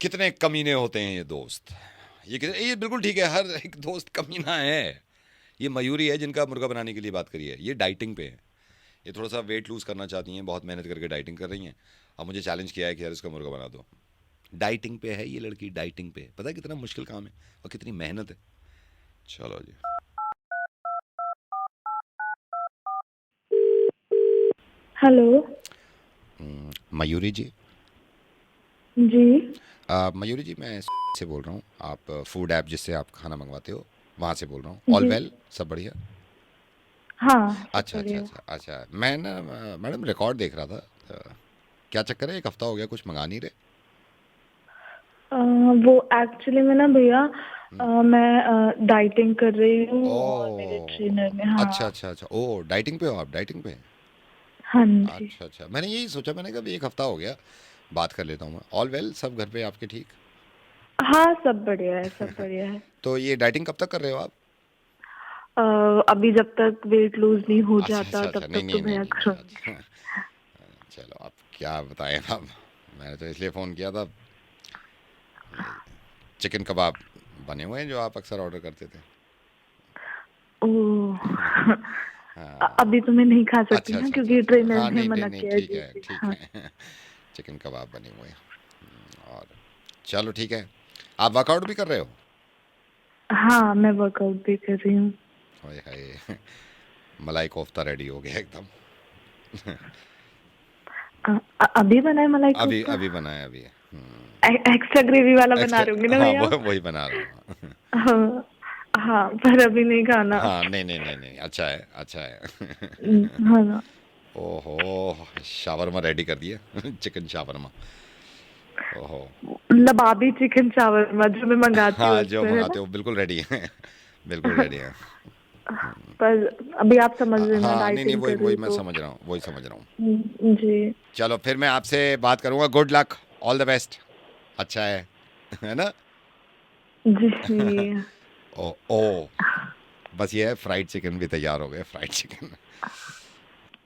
कितने कमीने होते हैं ये दोस्त। ये बिल्कुल ठीक है, हर एक दोस्त कमीना है। ये मयूरी है जिनका मुर्गा बनाने के लिए बात करी है, ये डाइटिंग पे है। ये थोड़ा सा वेट लूज करना चाहती हैं, बहुत मेहनत करके डाइटिंग कर रही हैं। अब मुझे चैलेंज किया है कि यार इसका मुर्गा बना दो। डाइटिंग पे है ये लड़की, डाइटिंग पे। पता है कितना मुश्किल काम है और कितनी मेहनत है। चलो जी। हेलो। मयूरी जी। जी। मयूरी जी, मैं से बोल रहा हूँ। आप फूड ऐप जिससे आप खाना मंगवाते हो, वहाँ से बोल रहा हूँ। ऑल जी। वेल, सब बढ़िया। हाँ, सब अच्छा अच्छा बढ़िया। अच्छा अच्छा, मैं ना मैडम रिकॉर्ड देख रहा था। क्या चक्कर है, एक हफ्ता हो गया कुछ मंगा नहीं रहे। वो एक्चुअली में ना भैया, हम्म। मैं डाइटिंग कर रही हूँ और मेरे ट्रेनर ओ ने, अच्छा हाँ। अच्छा अच्छा, ओ डाइटिंग पे हो आप, डाइटिंग पे। हाँ जी। अच्छा अच्छा, मैंने यही सोचा, मैंने कहा अभी एक हफ्ता हो गया, बात कर लेता हूँ मैं। ऑल वेल, सब घर पे आपके ठीक। हाँ, सब बढ़िया है, सब बढ़िया है। तो ये डाइटिंग कब तक कर रहे हो आप। अभी जब तक वेट लूज नहीं हो अच्छा जाता अच्छा अच्छा, तब नहीं तक तो नहीं नहीं भैया नहीं नहीं, करूँगी। अच्छा। चलो, आप क्या बताएं अब। मैंने तो इसलिए फ़ोन किया था। चिकन कबाब बने हुए हैं जो आप अक्सर ऑर्डर करते थे। ओह। हाँ। अभी तो मैं नहीं खा सकती अच्छा ना, अच्छा अच्छा क्योंकि अच्छा, ट्रेनर हाँ, ने नहीं नहीं मना नहीं, किया है। ठीक जी है जी, ठीक हाँ। है। चिकन कबाब बने हुए हैं। और चलो ठीक है। आप वर्कआउट भी कर रहे हो। हाँ, मैं वर्कआउट भी कर रही हूँ। ओए हाय, मलाई कोफ्ता रेडी हो गया एकदम। अभी बना है मलाई अभी कोफ्ता। अभी बनाया अभी। एक्स्ट्रा ग्रेवी वाला बना एक्स्ट्रा, रहे होंगे ना हाँ, भैया वो आप? वही बना रहा हूँ। हाँ। हाँ, पर अभी नहीं खाना। हाँ, नहीं नहीं नहीं नहीं, अच्छा है अच्छा है। हाँ ना। ओहो, शावरमा रेडी कर दिया। Chicken shawarma. ओहो। लबाबी चिकन शावरमा जो मैं मंगाती हूँ हाँ, जो अक्सर, है मंगाते ना। हो बिल्कुल रेडी है। बिल्कुल रेडी है। पर अभी आप समझ हाँ रहे हैं, मैं हाँ, नहीं नहीं, डाइटिंग वही कर रही वही हूँ मैं तो। समझ रहा हूँ, वही समझ रहा हूँ। जी। चलो फिर मैं आपसे बात करूँगा। Good luck, all the best. अच्छा है। है ना। जी। ओ ओ, बस ये है, फ्राइड चिकन भी तैयार हो गए, फ्राइड चिकन।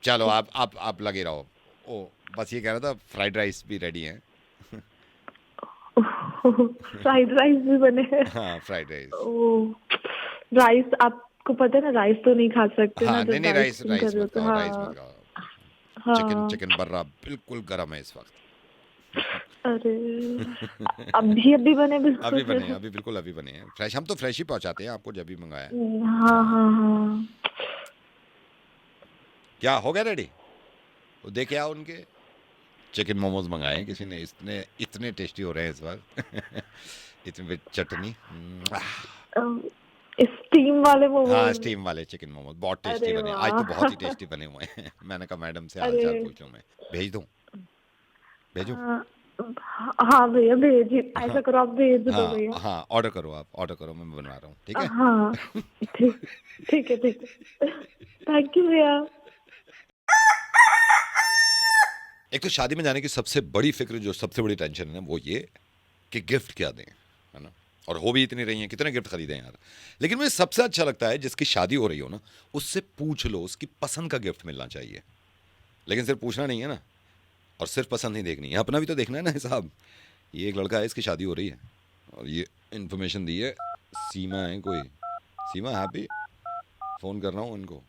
चलो, आप लगे रहो। ओ, बस ये कह रहा था, फ्राइड राइस भी रेडी है। फ्राइड राइस भी बने हैं। हाँ, फ्राइड राइस। ओ, राइस आपको पता है ना, राइस तो नहीं खा सकते ना हाँ, नहीं जब नहीं, राइस डाइटिंग कर राइस रहे हो मत तो। खाओ, राइस मत हाँ। खाओ। चिकन हाँ। चिकन बर्रा बिल्कुल गर्म है इस अरे, वक्त। अभी अभी बने अभी बिल्कुल बने हैं, है। अभी बिल्कुल अभी बने हैं, फ्रेश। हम तो फ्रेश ही पहुंचाते हैं आपको, जब भी मंगाया है। हाँ हाँ। हाँ हाँ। क्या हो गया रेडी। वो देखे आओ उनके। चिकन मोमोज मंगाए हैं किसी ने, इतने इतने टेस्टी हो रहे हैं इस वक्त। इतनी with चटनी। स्टीम वाले हाँ, मोमोज। स्टीम वाले चिकन मोमोज बहुत टेस्टी अरे बने, आज तो वाह। बहुत ही टेस्टी बने हुए हैं। मैंने कहा मैडम से हाल अरे। चाल पूछ लूँ मैं। भेज दूँ, भेजूँ। हाँ। हाँ भैया, भेजिए, हाँ ऐसा करो, आप भेज दो हाँ भैया। हाँ, ऑर्डर करो, आप ऑर्डर करो, मैं बनवा रहा हूँ, ठीक है। हाँ। ठीक। ठीक है, ठीक है। थैंक यू भैया। एक तो शादी में जाने की सबसे बड़ी फिक्र, जो सबसे बड़ी टेंशन है ना, वो ये कि गिफ्ट क्या दें, है ना। और हो भी इतनी रही हैं, कितने गिफ्ट खरीदें यार। लेकिन मुझे सबसे अच्छा लगता है जिसकी शादी हो रही हो ना, उससे पूछ लो, उसकी पसंद का गिफ्ट मिलना चाहिए। लेकिन सिर्फ पूछना नहीं है ना, और सिर्फ पसंद नहीं देखनी है, अपना भी तो देखना है ना हिसाब। ये एक लड़का है, इसकी शादी हो रही है, और ये इन्फॉर्मेशन दी है। सीमा है कोई, सीमा हैप्पी, फ़ोन कर रहा हूँ इनको।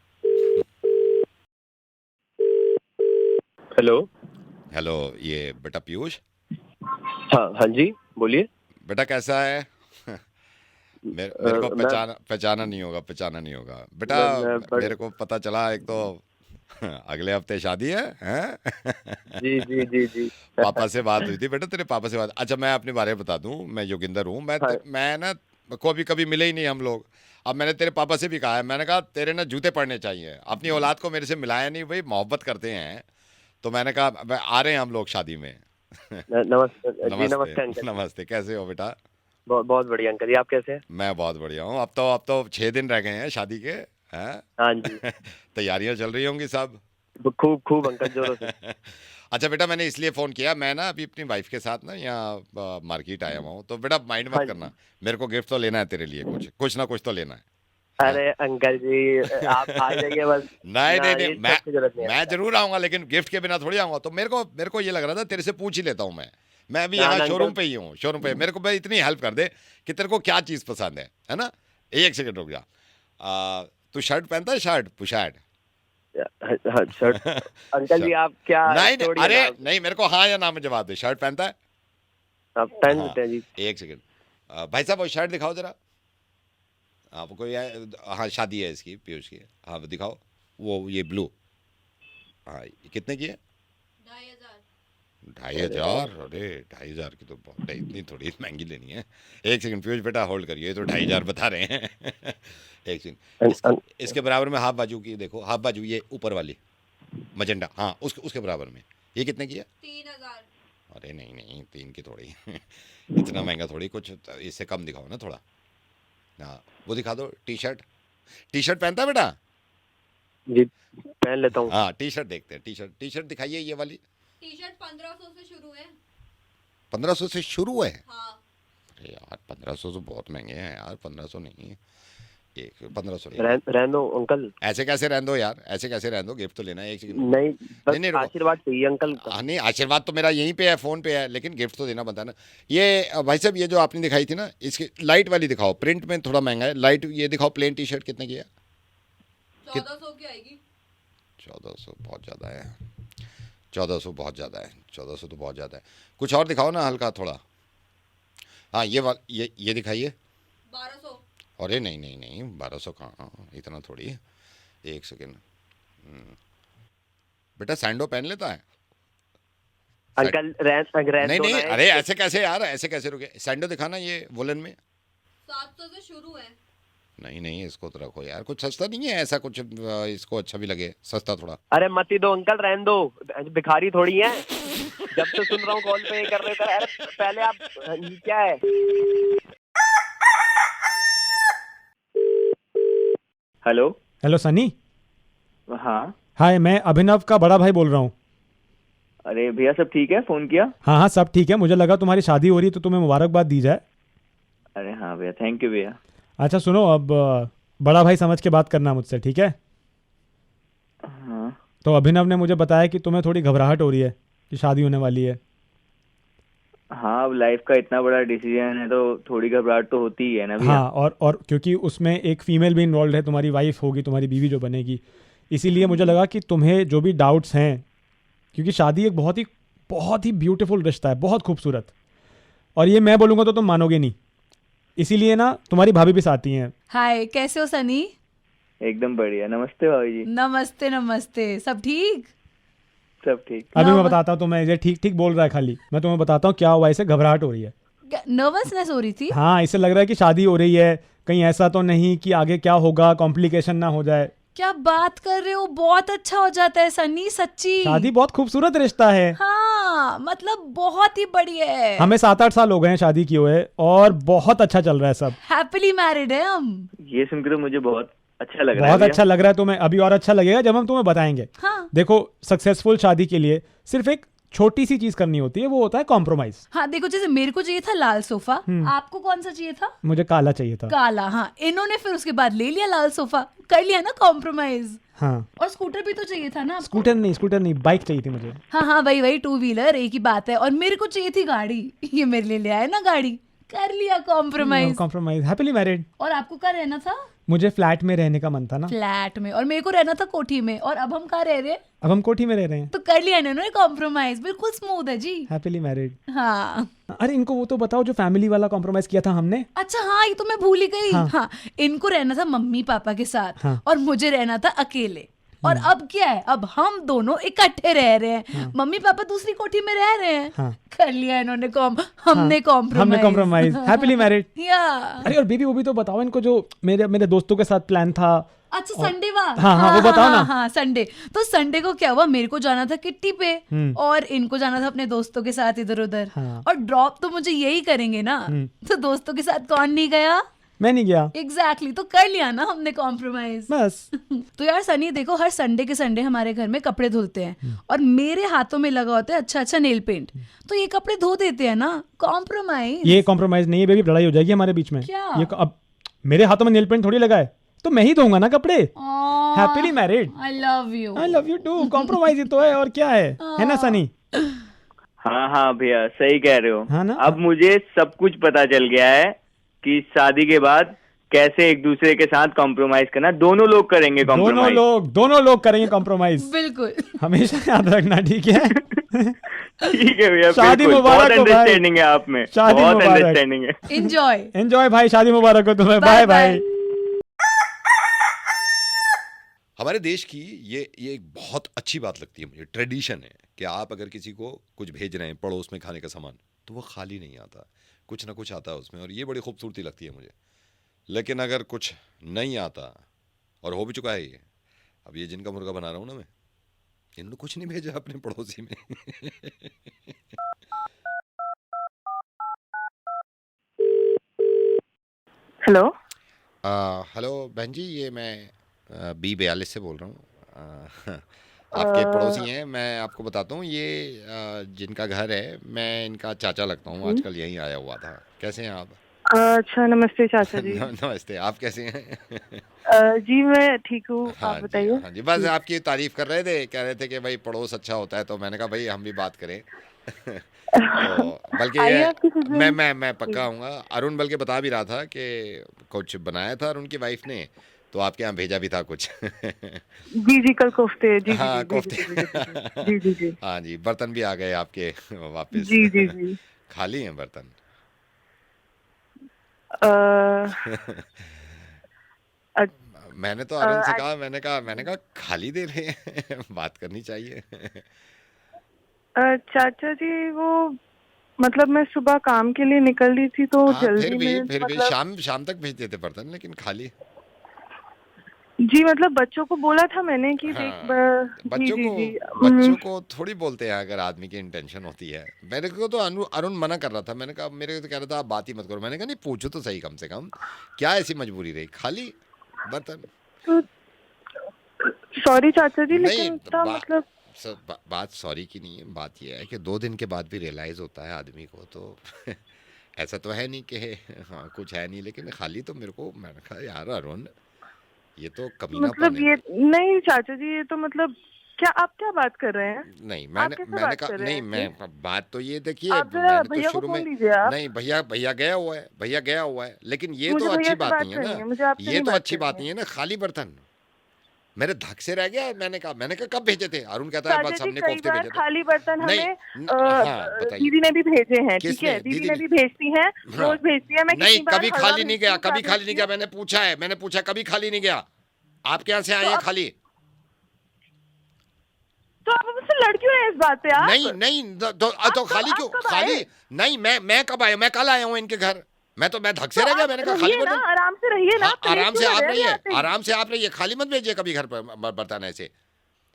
हेलो। हेलो, ये बेटा पीयूष। हाँ हाँ जी, बोलिए। बेटा कैसा है। मेरे को मैं पहचाना पहचाना नहीं होगा, पहचाना नहीं होगा बेटा। मैं बड़े। मेरे को पता चला एक तो, अगले हफ्ते शादी है। जी जी जी जी। पापा से बात हुई थी बेटा, तेरे पापा से बात। अच्छा, मैं अपने बारे में बता दूं, मैं योगिंदर हूँ। हाँ। मैं ना, कभी कभी मिले ही नहीं हम लोग। अब मैंने तेरे पापा से भी कहा है, मैंने कहा तेरे ना जूते पड़ने चाहिए, अपनी औलाद को मेरे से मिलाया नहीं भाई, मोहब्बत करते हैं। तो मैंने कहा आ रहे हैं हम लोग शादी में। नमस्ते जी, नमस्ते। नमस्ते अंकल जी। नमस्ते, कैसे हो बेटा। बहुत बहुत बढ़िया अंकल जी, आप कैसे हैं? मैं बहुत बढ़िया हूँ। अब तो 6 दिन रह गए हैं शादी के, हाँ जी। हैं। तैयारियां चल रही होंगी सब। खूब खूब अंकल, जोरों से। अच्छा बेटा, मैंने इसलिए फ़ोन किया, मैं ना अभी अपनी वाइफ के साथ ना यहाँ मार्केट आया हुआ हूँ, तो बेटा माइंड मत हाँ करना। जी। मेरे को गिफ्ट तो लेना है तेरे लिए, कुछ कुछ ना कुछ तो लेना है। हाँ? अरे अंकल जी, आप आ जाइए बस। नहीं ना, नहीं नहीं, ये मैं सब की जरूरत नहीं है मैं अंकल। जरूर आऊंगा, लेकिन गिफ्ट के बिना थोड़ी आऊंगा। तो मेरे को ये लग रहा था तेरे से पूछ ही लेता हूँ मैं। मैं अभी ना, यहाँ ना, शोरूम अंकल। पे ही हूँ, शोरूम पे। मेरे को भाई इतनी हेल्प कर दे कि तेरे को क्या चीज़ पसंद है ना। एक सेकंड रुक जा। तू शर्ट पहनता है? शर्ट पुशर्ट? हाँ, शर्ट। अंकल जी आप क्या नहीं छोड़िए अरे ना, नहीं, मेरे को हाँ या ना में जवाब दे। शर्ट पहनता है? आप पहन हाँ, लेते हैं जी। एक सेकंड। भाई साहब वो शर्ट दिखाओ जरा। आपको हाँ शादी है इसकी, पीयूष की। हाँ वो दिखाओ, वो ये ब्लू। हाँ ये कितने की है? 2,500। अरे 2,500 की तो बहुत है, इतनी थोड़ी इतनी महंगी लेनी है। एक सेकंड पीयूष बेटा होल्ड करिए, ये तो 2,500 बता रहे हैं। एक सेकंड। इसके बराबर में हाफ बाजू की देखो, हाफ बाजू ये ऊपर वाली मजेंडा, हाँ उसके बराबर में ये कितने की है? 3,000। अरे नहीं नहीं, 3 की थोड़ी। इतना महंगा थोड़ी, कुछ इससे कम दिखाओ ना थोड़ा। हाँ वो दिखा दो। टी शर्ट पहनता है बेटा? जी पहन लेता हूँ। हाँ टी शर्ट देखते हैं। टी शर्ट दिखाइए ये वाली। टी शर्ट 1,500 से शुरू है। 1500 से शुरू है? हाँ। अरे यार 1500 तो बहुत महंगे हैं यार। 1500 नहीं, एक 1500 नहीं। रहने दो अंकल। ऐसे कैसे रहने दो यार, ऐसे कैसे रहने दो? गिफ्ट तो लेना है। एक सेकंड। नहीं बस नहीं, रुको। आशीर्वाद चाहिए अंकल का। हाँ नहीं, आशीर्वाद तो मेरा यहीं पे है, फोन पे है, लेकिन गिफ्ट तो देना बनता है ना। ये भाई साहब, ये जो आपने दिखाई थी ना, इसकी लाइट वाली दिखाओ। प्रिंट में थोड़ा महंगा है। लाइट ये दिखाओ। प्लेन टी शर्ट कितने की है? 1,400 की आएगी। 1400 बहुत ज़्यादा है। 1400 बहुत ज़्यादा है। 1400 तो बहुत ज़्यादा है। कुछ और दिखाओ ना हल्का थोड़ा। हाँ ये दिखाइए। 1,200। अरे नहीं नहीं नहीं, 1200 कहाँ, इतना थोड़ी। एक सेकेंड। बेटा सैंडो पहन लेता है? अंकल रहने नहीं दो नहीं, ना, अरे ऐसे कैसे यार, ऐसे कैसे रुके? सैंडो दिखाना ये वुलन में। 700 से शुरू है। नहीं नहीं, इसको तो रखो यार, कुछ सस्ता नहीं है ऐसा कुछ इसको अच्छा भी लगे, सस्ता थोड़ा। अरे मत ही दो अंकल, रहने दो। भिखारी थोड़ी है। जब से सुन रहा हूँ कॉल पे ये कर रहे थे। अरे पहले आप ये क्या है? हेलो। हेलो सनी। हाँ। हाय, मैं अभिनव का बड़ा भाई बोल रहा हूँ। अरे भैया सब ठीक है? फोन किया? हाँ हाँ सब ठीक है। मुझे लगा तुम्हारी शादी हो रही है तो तुम्हें मुबारकबाद दी जाए। अरे हाँ भैया, थैंक यू भैया। अच्छा सुनो, अब बड़ा भाई समझ के बात करना मुझसे, ठीक है? हाँ। तो अभिनव ने मुझे बताया कि तुम्हें थोड़ी घबराहट हो रही है कि शादी होने वाली है। हाँ, अब लाइफ का इतना बड़ा डिसीजन है तो थोड़ी घबराहट तो होती ही है ना भैया। हाँ, और क्योंकि उसमें एक फीमेल भी इन्वॉल्व है, तुम्हारी वाइफ होगी, तुम्हारी बीवी जो बनेगी, इसीलिए मुझे लगा कि तुम्हें जो भी डाउट्स हैं, क्योंकि शादी एक बहुत ही ब्यूटीफुल रिश्ता है, बहुत खूबसूरत, और ये मैं बोलूँगा तो तुम मानोगे नहीं, इसीलिए ना तुम्हारी भाभी भी साथी हैं। हाय, कैसे हो सनी? एकदम बढ़िया। नमस्ते भाभी जी। नमस्ते नमस्ते। सब ठीक? सब ठीक। अभी मैं बताता हूँ तुम्हें, ये ठीक ठीक बोल रहा है खाली। मैं तुम्हें बताता हूँ क्या हुआ, इसे घबराहट हो रही है। नर्वसनेस हो रही थी? हाँ, इसे लग रहा है कि शादी हो रही है, कहीं ऐसा तो नहीं कि आगे क्या होगा, कॉम्प्लिकेशन ना हो जाए। क्या बात कर रहे हो? बहुत अच्छा हो जाता है सनी, सच्ची। शादी बहुत खूबसूरत रिश्ता है। हाँ, मतलब बहुत ही बढ़िया है। हमें 7-8 साल हो गए हैं शादी किए हुए, और बहुत अच्छा चल रहा है सब। हैप्पीली मैरिड है हम। ये सुनकर तो मुझे बहुत अच्छा लग रहा है बहुत भैया। अच्छा लग रहा है तुम्हें, अभी और अच्छा लगेगा जब हम तुम्हें बताएंगे। हाँ देखो, सक्सेसफुल शादी के लिए सिर्फ एक छोटी सी चीज करनी होती है, वो होता है कॉम्प्रोमाइज। हाँ, देखो जैसे मेरे को चाहिए था लाल सोफा, आपको कौन सा चाहिए था? मुझे काला चाहिए था। काला। हाँ, इन्होंने फिर उसके बाद ले लिया लाल सोफा, कर लिया ना कॉम्प्रोमाइज। हाँ, और स्कूटर भी तो चाहिए था ना आपको? स्कूटर नहीं, बाइक चाहिए थी मुझे। हाँ हाँ, वही 2 व्हीलर, एक ही बात है। और मेरे को चाहिए थी गाड़ी, ये मेरे लिए ले आए ना गाड़ी, कर लिया कॉम्प्रोमाइज। Compromise, happily married. और आपको कहाँ रहना था? मुझे फ्लैट में रहने का मन था ना। फ्लैट में। और मेरे को रहना था कोठी में। और अब हम कहाँ रह रहे हैं? अब हम कोठी में रह रहे हैं। तो कर लिया इन्होंने कॉम्प्रोमाइज, बिल्कुल स्मूथ है जी। Happily married. हाँ। अरे इनको वो तो बताओ जो फैमिली वाला कॉम्प्रोमाइज किया था हमने। अच्छा हाँ, ये तो मैं भूल ही गई। हाँ। हाँ, इनको रहना था मम्मी पापा के साथ, हाँ। और मुझे रहना था अकेले। और अब क्या है, अब हम दोनों इकट्ठे रह रहे हैं। हाँ। मम्मी पापा दूसरी कोठी में रह रहे हैं। हाँ। कर लिया इन्होंने हमने कॉम्प्रोमाइज, हैप्पीली मैरिड। या अरे और बेबी, वो भी तो बताओ इनको जो मेरे दोस्तों के साथ प्लान था। अच्छा, संडे वाला। हाँ, वो बताओ ना। हाँ, संडे। तो संडे को क्या हुआ, मेरे को जाना था किट्टी पे, और इनको जाना था अपने दोस्तों के साथ इधर उधर। हाँ। और ड्रॉप तो मुझे यही करेंगे ना, तो दोस्तों के साथ कौन नहीं गया? मैं नहीं गया। एग्जैक्टली, तो कर लिया ना हमने कॉम्प्रोमाइज बस। तो यार सनी देखो, हर संडे के संडे हमारे घर में कपड़े धुलते हैं, और मेरे हाथों में लगा होता है अच्छा नेल पेंट, तो ये कपड़े धो देते हैं ना। कॉम्प्रोमाइज? ये कॉम्प्रोमाइज नहीं है बेबी, लड़ाई हो जाएगी हमारे बीच में। क्या? ये अब मेरे हाथों में नेल पेंट थोड़ी लगा है, तो मैं ही धोऊंगा ना कपड़े। Happily married. I love you. I love you too. Compromise ही तो है, और क्या है ना सनी? हाँ हाँ भैया, सही कह रहे हो। हाँ ना? अब मुझे सब कुछ पता चल गया है कि शादी के बाद कैसे एक दूसरे के साथ कॉम्प्रोमाइज करना। दोनों लोग करेंगे कॉम्प्रोमाइज। दोनों लोग करेंगे कॉम्प्रोमाइज। बिल्कुल। हमेशा याद रखना, ठीक है? ठीक है भैया, शादी बिल्कुल। मुबारक बहुत हो भाई। अंडरस्टैंडिंग है आप में, शादी बहुत मुबारक। अंडरस्टैंडिंग है। एंजॉय। एंजॉय भाई, शादी मुबारक हो तुम्हें। Bye bye bye. बाय। हमारे देश की ये एक बहुत अच्छी बात लगती है मुझे, ट्रेडिशन है कि आप अगर किसी को कुछ भेज रहे हैं पड़ोस में खाने का सामान, तो वो खाली नहीं आता, कुछ ना कुछ आता है उसमें, और ये बड़ी खूबसूरती लगती है मुझे। लेकिन अगर कुछ नहीं आता, और हो भी चुका है ये, अब ये जिनका मुर्गा बना रहा हूँ ना मैं, इन्होंने कुछ नहीं भेजा अपने पड़ोसी में। हेलो। हेलो बहन जी, ये मैं B42 से बोल रहा हूँ। आपके पड़ोसी हैं। मैं आपको बताता हूँ, ये जिनका घर है, मैं इनका चाचा लगता हूँ, आजकल यहीं आया हुआ था। कैसे हैं आप? अच्छा, नमस्ते चाचा जी। नमस्ते, आप कैसे हैं? जी मैं ठीक हूँ, हाँ आप जी, बताइए। हाँ जी, बस आपकी तारीफ कर रहे थे, कह रहे थे कि भाई पड़ोस अच्छा होता है, तो मैंने कहा भाई हम भी बात करें। तो बल्कि आइए ये आपकी सीजन। मैं पक्का आऊँगा। अरुण बल्कि बता भी रहा था कि कुछ बनाया था अरुण की वाइफ ने, तो आपके यहाँ भेजा भी था कुछ। जी जी, कल कोफ्ते। जी जी हाँ, जी, भेजे कोफ्ते। थे भेजे थे। जी जी जी। हाँ जी, बर्तन भी आ गए आपके वापस। जी जी जी। खाली हैं बर्तन। अ, अ, मैंने तो अरुण से अ, कहा, मैंने कहा खाली दे रहे हैं। बात करनी चाहिए। चाचा जी वो मतलब मैं सुबह काम के लिए निकल रही थी तो हाँ, जल्दी में फिर भी मतलब शाम शाम तक भेज देते बर्तन, लेकिन खाली। जी मतलब बच्चों को बोला था मैंने कि देख हाँ, जी जी जी। बच्चों को थोड़ी बोलते हैं अगर आदमी की इंटेंशन होती है। मेरे को तो अरुण मना कर रहा था, मैंने कहा, मेरे को तो कह रहा था आप बात ही मत करो। मैंने कहा नहीं, पूछो तो सही कम से कम, क्या ऐसी मजबूरी रही, खाली बर्तन। तो सॉरी चाचा जी, नहीं, लेकिन इतना मतलब बात सॉरी की नहीं है, बात यह है कि 2 दिन के बाद भी रियलाइज होता है आदमी को, तो ऐसा तो है नहीं कि हाँ कुछ है नहीं, लेकिन खाली तो मेरे को, मैंने कहा यार अरुण, ये तो कमीनापन मतलब है ये भाई। नहीं चाचा जी, ये तो मतलब क्या आप क्या बात कर रहे हैं? नहीं, आप कैसे मैंने बात कहा कर रहे नहीं, हैं मैं ऐसे? बात तो ये देखिए, आप जरा मैंने तो भैया को शुरू में, फोन दीजिए आप। नहीं भैया, भैया गया हुआ है, लेकिन ये तो मुझे भैया अच्छी से बात बात नहीं है करनी ना, है, मुझे आपसे ये नहीं तो बात अच्छी करनी बात है। नहीं है ना, खाली बर्तन मेरे धक से रह गया। मैंने कहा कब भेजे थे? अरुण कहता है चाचा बस जी हमने कई कोफ्ते बार भेजे थे। खाली बर्तन नहीं, हमें हाँ बताइए, दीदी ने भी भेजे हैं, ठीक किसने? है? दीदी दीदी ने ने? भी भेजती हैं, हाँ, रोज भेजती है। मैं नहीं कितनी बार कभी हलवा खाली नहीं भेजती गया, हूँ, क्या कभी खाली भेजती नहीं गया। हूँ? मैंने पूछा कभी खाली नहीं गया। आपके यहाँ से तो आए हैं अब खाली? तो आप मुझसे लड़ क्यों रहे हैं इस बात पे आप? नहीं नहीं, तो खाली क्यों? आप कब खाली आए? नहीं, मैं कब आया? मैं कल आया हूँ इनके घर। मैं धक से तो रह गया। आप मैंने कहा खाली रहिए ना, बर्तन। आराम से रहिए ना, हाँ, प्लेट क्यों कर रहे हैं अभी आते ही? आराम से आप रहिए, खाली मत भेजिए कभी घर पर बर्तन ऐसे।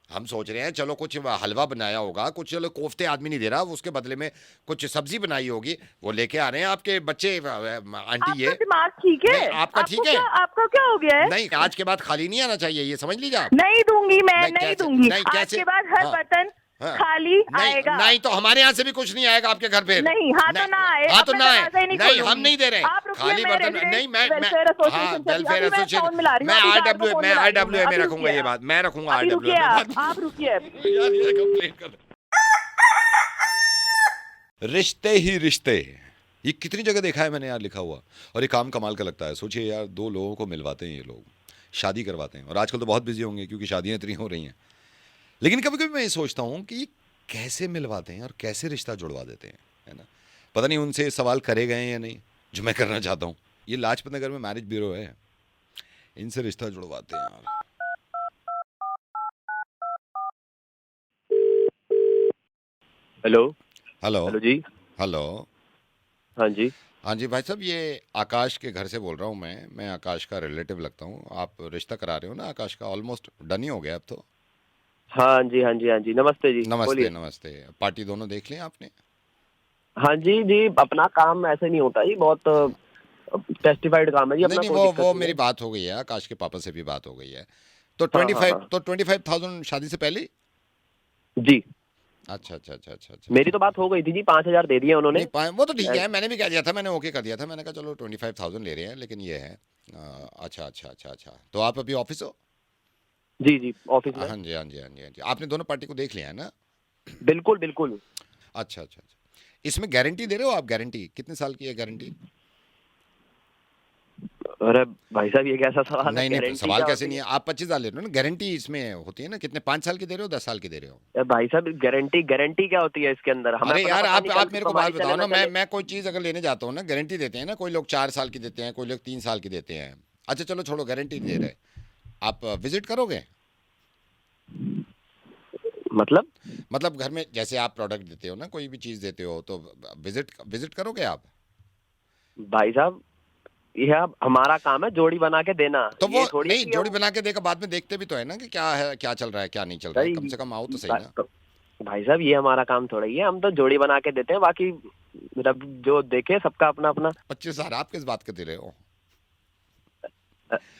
हम सोच रहे हैं चलो कुछ हलवा बनाया होगा, कुछ चलो कोफ्ते आदमी नहीं दे रहा, उसके बदले में कुछ सब्जी बनाई होगी, वो लेके आ रहे हैं आपके बच्चे, आंटी आपका ये। दिमाग ठीक है? नहीं, आपका ठीक है। आपका क्या हो गया है? नहीं, आज के बाद खाली नहीं आना चाहिए, ये समझ लीजिए आप। नहीं दूंगी, मैं नहीं नहीं कैसे, दूंगी। नहीं आज कैसे? के बाद हर हाँ, बर्तन हाँ, खाली नहीं आएगा। नहीं, तो हमारे यहाँ से भी कुछ नहीं आएगा आपके घर पे। नहीं, हाँ तो ना आए। हाँ अब तो मैं ना आए। दरवाजा ही नहीं नहीं, हम खोलूंगी। नहीं दे रहे आप रुकिए, खाली मैं बर्तन। रेजिडेंट नहीं, मैं वेलफेयर हाँ, एसोसिएशन से वेलफेयर अभी मैं एसोसिएशन, फोन मिला रही हूँ, मैं अभी गार्ड को फोन मिला रही हूँ RWA में अभी रखूंगा रुकिए ये आप। बात, मैं रखूंगा अभी RWA रुकिए में आप, बात। आप रुकिए। यार ये कंप्लेंट कर, रिश्ते ही रिश्ते, ये कितनी जगह देखा है मैंने यार लिखा हुआ। और ये काम कमाल का लगता है। सोचिए यार, 2 लोगों को मिलवाते हैं ये लोग, शादी करवाते हैं, और आजकल तो बहुत बिजी होंगे क्योंकि शादियां इतनी हो रही हैं। लेकिन कभी कभी मैं ये सोचता हूँ कि ये कैसे मिलवाते हैं और कैसे रिश्ता जुड़वा देते हैं, है ना? पता नहीं उनसे सवाल करे गए हैं या नहीं, जो मैं करना चाहता हूँ। ये लाजपत नगर में मैरिज ब्यूरो है, इनसे रिश्ता जुड़वाते हैं यार। हेलो। हेलो। हेलो जी। हेलो। हाँ जी। हाँ जी भाई साहब, ये आकाश के घर से बोल रहा हूँ मैं आकाश का रिलेटिव लगता हूँ। आप रिश्ता करा रहे हो ना आकाश का? ऑलमोस्ट डन ही हो गया अब तो। हाँ जी, हाँ जी, हाँ जी, नमस्ते जी, नमस्ते बोलिए। नमस्ते। पार्टी दोनों देख ली आपने? हाँ जी जी, अपना काम ऐसे नहीं होता जी, बहुत टेस्टिफाइड काम है जी नहीं अपना, नहीं, कोई दिक्कत वो नहीं मेरी है। बात हो गई है, आकाश के पापा से भी बात हो गई है। तो हाँ हाँ हाँ 25,000 शादी से पहले? जी, अच्छा। मेरी तो बात हो गई थी जी, 5,000 दे दिए उन्होंने। नहीं पाए वो तो ठीक है, मैंने भी कह दिया था, मैंने ओके कर दिया था। मैंने कहा चलो 25,000 ले रहे हैं, लेकिन ये है अच्छा। तो आप अभी ऑफिस हो? जी जी, ऑफिस में। हाँ जी। आपने दोनों पार्टी को देख लिया है ना? बिल्कुल बिल्कुल। अच्छा अच्छा अच्छा, इसमें गारंटी दे रहे हो आप? गारंटी कितने साल की है गारंटी? अरे भाई साहब ये कैसा सवाल है? नहीं नहीं, गारंटी सवाल क्या कैसे होती नहीं है, आप 25 साल ले रहे हो ना, गारंटी इसमें होती है ना, कितने 5 साल की दे रहे हो, 10 साल की दे रहे हो? भाई साहब गारंटी क्या होती है इसके अंदर? हमें अरे अपना यार पता नहीं, कल आप मेरे को बात हमारी बताओ चले ना, चले। मैं कोई चीज़ अगर लेने जाता हूँ ना, गारंटी देते हैं ना, कोई लोग 4 साल की देते हैं, कोई लोग 3 साल की देते हैं। अच्छा चलो छोड़ो, गारंटी दे रहे, आप विजिट करोगे? मतलब घर में जैसे आप प्रोडक्ट देते हो ना, कोई भी चीज़ देते हो तो विजिट करोगे आप? भाई साहब ये अब हमारा काम है जोड़ी बना के देना, तो ये वो थोड़ी है नहीं, कि जोड़ी हम- बना के देकर बाद में देखते भी तो है ना कि क्या है, क्या चल रहा है, क्या नहीं चल रहा है, कम से कम आओ तो सही ना। भाई साहब ये हमारा काम थोड़ा ही है, हम तो जोड़ी बना के देते हैं, बाकी रब जो देखे सबका अपना अपना। 25 साल आप किस बात के दे रहे हो?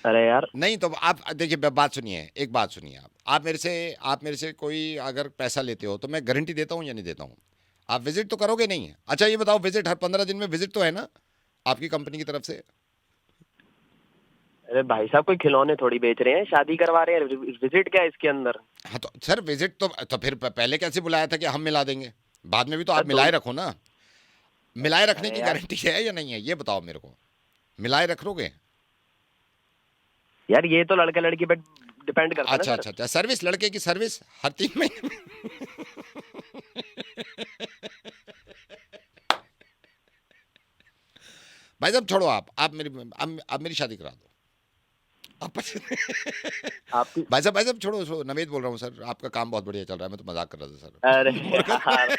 अरे यार नहीं तो आप देखिए, बात सुनिए, एक बात सुनिए, आप मेरे से कोई अगर पैसा लेते हो तो मैं गारंटी देता हूँ या नहीं देता हूँ? आप विजिट तो करोगे नहीं? अच्छा ये बताओ, विजिट हर 15 दिन में विजिट तो है ना आपकी कंपनी की तरफ से? अरे भाई साहब कोई खिलौने थोड़ी बेच रहे हैं, शादी करवा रहे हैं, विजिट क्या है इसके अंदर? हाँ तो सर विजिट तो फिर पहले कैसे बुलाया था कि हम मिला देंगे? बाद में भी तो आप सर, मिलाए रखो ना। मिलाए रखने अरे की यार। गारंटी है या नहीं है, ये बताओ मेरे को। मिलाए रखोगे? यार ये तो लड़के लड़की पे डिपेंड करता है अच्छा ना अच्छा अच्छा, सर्विस, लड़के की सर्विस हर 3 महीने भाई साहब छोड़ो, आप मेरी शादी करा दो आप आपकी। भाई साहब छोड़ो, नवेद बोल रहा हूँ सर, आपका काम बहुत बढ़िया चल रहा है, मैं तो मजाक कर रहा था सर। अरे यार